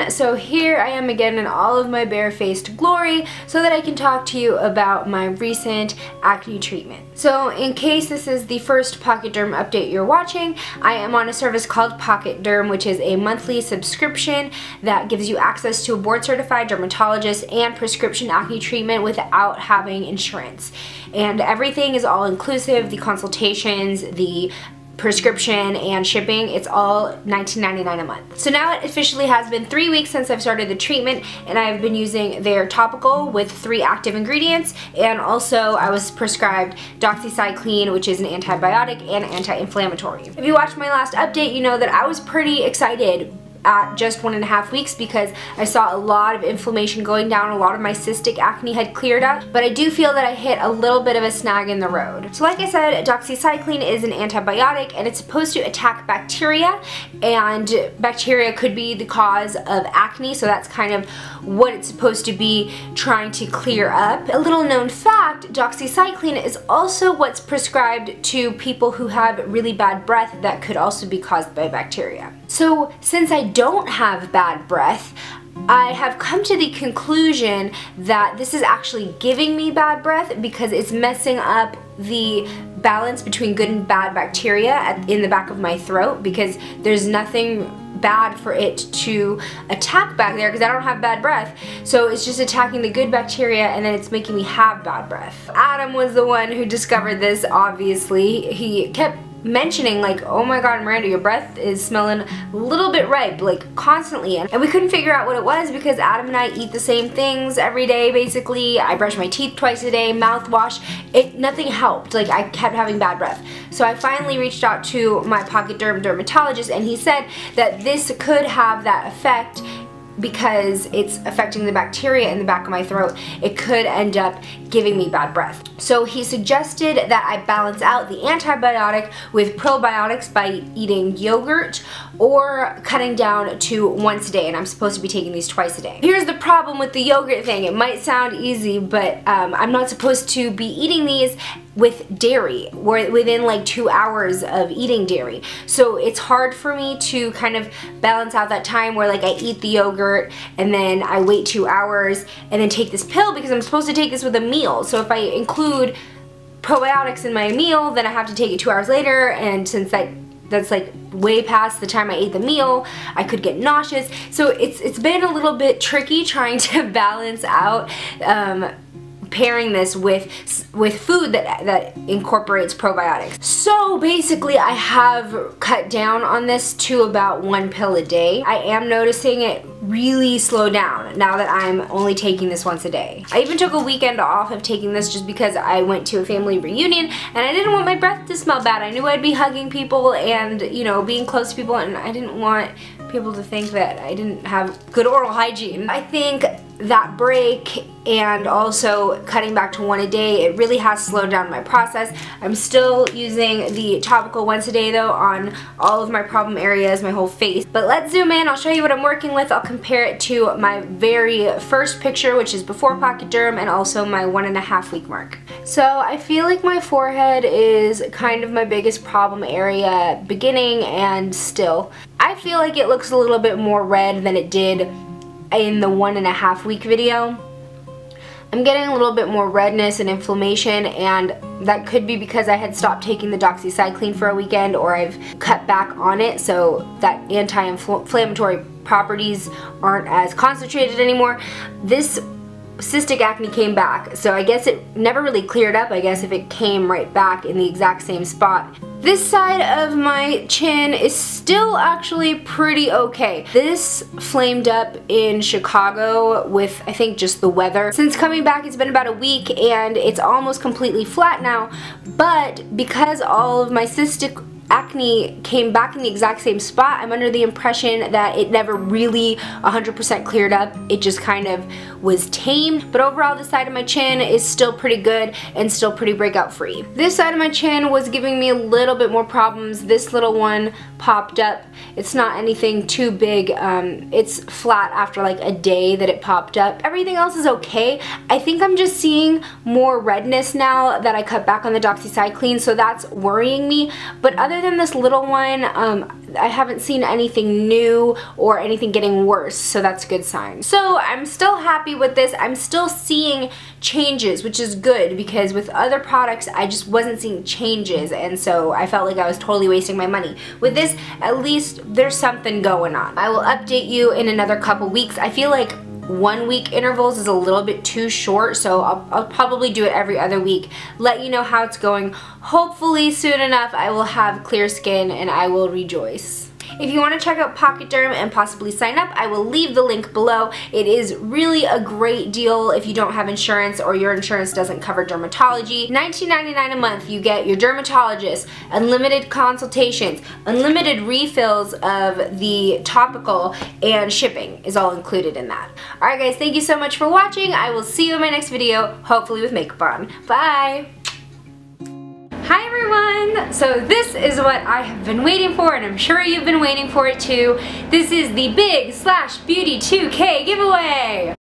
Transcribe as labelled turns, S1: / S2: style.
S1: So here I am again in all of my barefaced glory so that I can talk to you about my recent acne treatment. So in case this is the first Pocket Derm update you're watching, I am on a service called Pocket Derm, which is a monthly subscription that gives you access to a board certified dermatologist and prescription acne treatment without having insurance. And everything is all inclusive, the consultations, the prescription and shipping. It's all $19.99 a month. So now it officially has been 3 weeks since I've started the treatment, and I've been using their topical with 3 active ingredients, and also I was prescribed doxycycline, which is an antibiotic and anti-inflammatory. If you watched my last update, you know that I was pretty excited at just 1.5 weeks because I saw a lot of inflammation going down, a lot of my cystic acne had cleared up, but I do feel that I hit a little bit of a snag in the road. So like I said, doxycycline is an antibiotic and it's supposed to attack bacteria, and bacteria could be the cause of acne, so that's kind of what it's supposed to be trying to clear up. A little known fact, doxycycline is also what's prescribed to people who have really bad breath that could also be caused by bacteria. So since I don't have bad breath, I have come to the conclusion that this is actually giving me bad breath because it's messing up the balance between good and bad bacteria in the back of my throat, because there's nothing bad for it to attack back there because I don't have bad breath. So it's just attacking the good bacteria and then it's making me have bad breath. Adam was the one who discovered this, obviously. He kept mentioning like, oh my god, Miranda, your breath is smelling a little bit ripe, like constantly, and we couldn't figure out what it was because Adam and I eat the same things every day basically. I brush my teeth twice a day, mouthwash, nothing helped. Like, I kept having bad breath. So I finally reached out to my Pocket Derm dermatologist, and he said that this could have that effect because it's affecting the bacteria in the back of my throat. It could end up giving me bad breath. So he suggested that I balance out the antibiotic with probiotics by eating yogurt or cutting down to once a day, and I'm supposed to be taking these twice a day. Here's the problem with the yogurt thing. It might sound easy, but I'm not supposed to be eating these with dairy or within like 2 hours of eating dairy. So it's hard for me to kind of balance out that time where like I eat the yogurt and then I wait 2 hours and then take this pill because I'm supposed to take this with a meal. So if I include probiotics in my meal, then I have to take it 2 hours later, and since that's like way past the time I ate the meal, I could get nauseous. So it's been a little bit tricky trying to balance out pairing this with food that incorporates probiotics. So basically I have cut down on this to about 1 pill a day. I am noticing it really slow down now that I'm only taking this once a day. I even took a weekend off of taking this just because I went to a family reunion and I didn't want my breath to smell bad. I knew I'd be hugging people and, you know, being close to people, and I didn't want people to think that I didn't have good oral hygiene. I think that break and also cutting back to 1 a day, it really has slowed down my process. I'm still using the topical once a day though on all of my problem areas, my whole face. But let's zoom in, I'll show you what I'm working with. I'll compare it to my very first picture, which is before Pocket Derm, and also my 1.5 week mark. So I feel like my forehead is kind of my biggest problem area beginning and still. I feel like it looks a little bit more red than it did in the 1.5 week video. I'm getting a little bit more redness and inflammation, and that could be because I had stopped taking the doxycycline for a weekend, or I've cut back on it so that anti-inflammatory properties aren't as concentrated anymore. This cystic acne came back, so I guess it never really cleared up, I guess, if it came right back in the exact same spot. This side of my chin is still actually pretty okay. This flamed up in Chicago with, I think, just the weather. Since coming back, it's been about a week and it's almost completely flat now, but because all of my cystic acne came back in the exact same spot, I'm under the impression that it never really 100% cleared up. It just kind of was tame. But overall, this side of my chin is still pretty good and still pretty breakout free. This side of my chin was giving me a little bit more problems. This little one popped up. It's not anything too big. It's flat after like a day that it popped up. Everything else is okay. I think I'm just seeing more redness now that I cut back on the doxycycline, so that's worrying me. But other other than this little one, I haven't seen anything new or anything getting worse, so that's a good sign. So I'm still happy with this. I'm still seeing changes, which is good, because with other products I just wasn't seeing changes, and so I felt like I was totally wasting my money. With this, at least there's something going on. I will update you in another couple weeks. I feel like 1 week intervals is a little bit too short, so I'll probably do it every other week. Let you know how it's going. Hopefully soon enough I will have clear skin and I will rejoice. If you want to check out Pocket Derm and possibly sign up, I will leave the link below. It is really a great deal if you don't have insurance or your insurance doesn't cover dermatology. $19.99 a month, you get your dermatologist, unlimited consultations, unlimited refills of the topical, and shipping is all included in that. Alright guys, thank you so much for watching. I will see you in my next video, hopefully with makeup on. Bye! Hi everyone! So this is what I have been waiting for, and I'm sure you've been waiting for it too. This is the Big Slash Beauty 2K giveaway!